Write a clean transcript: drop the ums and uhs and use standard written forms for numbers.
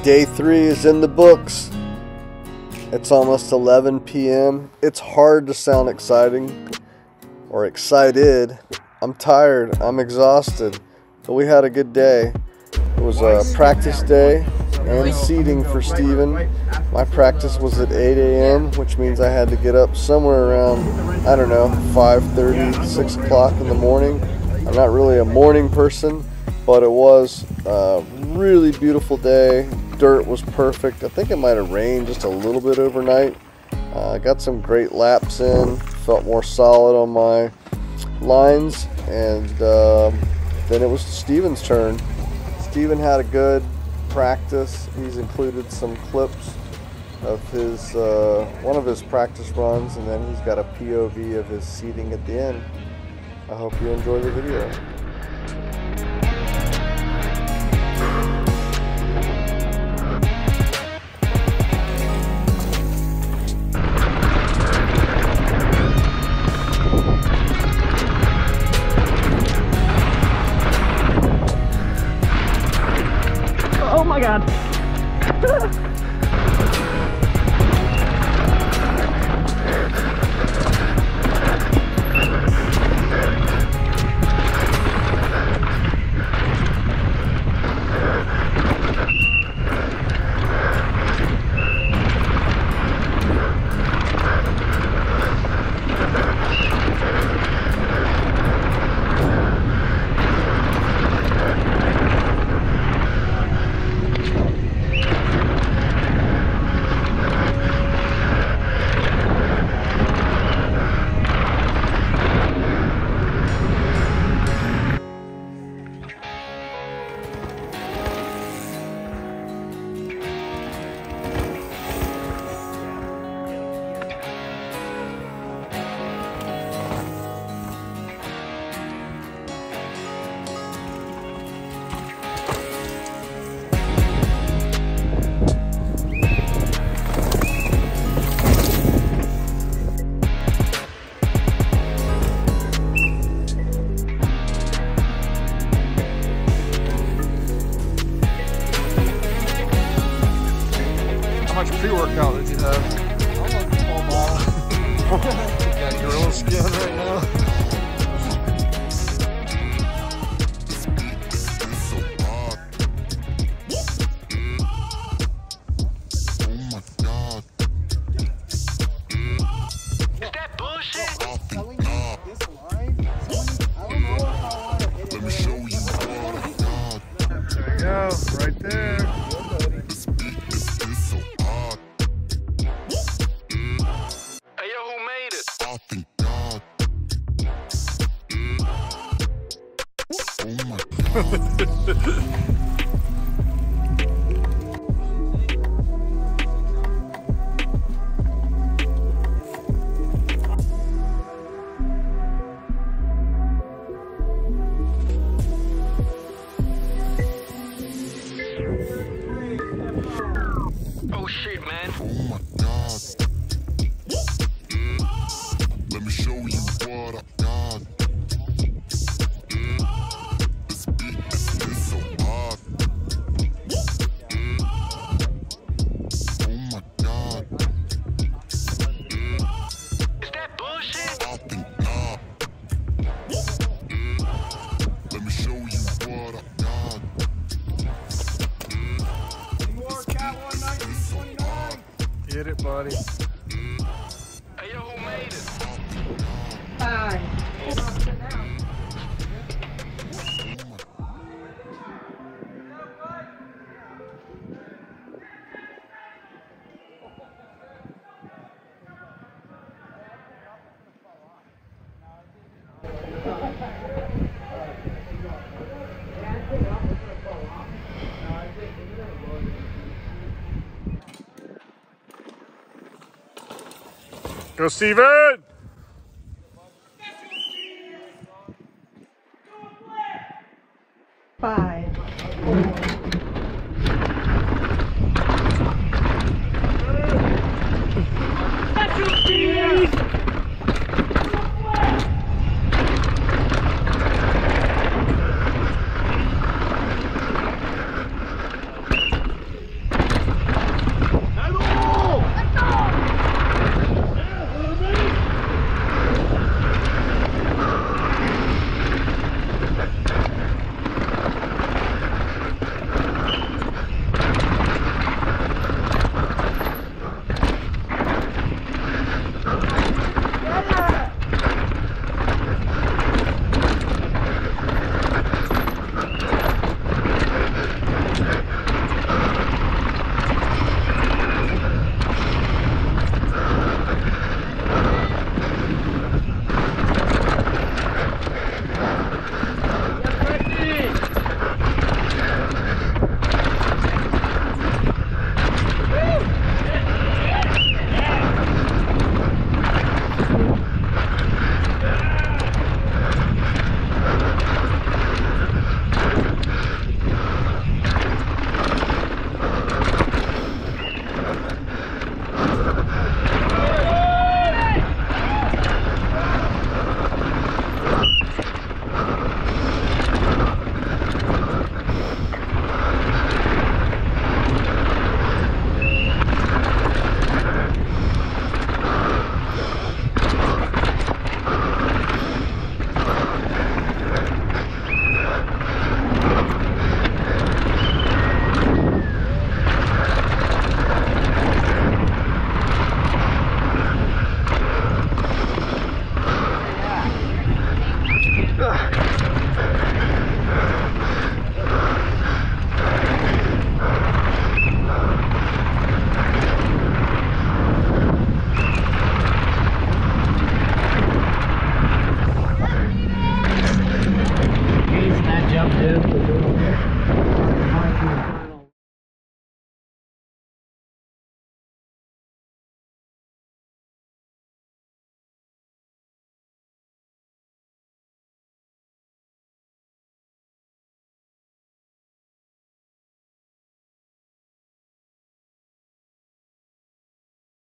Day 3 is in the books. It's almost 11 p.m. It's hard to sound exciting or excited. I'm tired. I'm exhausted. But we had a good day. It was a practice day and seating for Steven. My practice was at 8 a.m., which means I had to get up somewhere around, I don't know, 5:30, 6 o'clock in the morning. I'm not really a morning person, but it was a really beautiful day. Dirt was perfect. I think it might have rained just a little bit overnight. Got some great laps in, felt more solid on my lines, and then it was Steven's turn. Steven had a good practice. He's included some clips of his one of his practice runs, and then he's got a POV of his seating at the end. I hope you enjoy the video. Oh my God. How much pre-workout did you have? Almost a full bottle. Got gorilla skin right now. There you go, right there. Oh shit, man. Oh my God. Let me show you what I got. This beat is so hot. Oh my God. Is that bullshit? I think not. Let me show you what I got. Get it, buddy. Hey, yo, who made it? Fine. Go, Steven! Five. up, dude.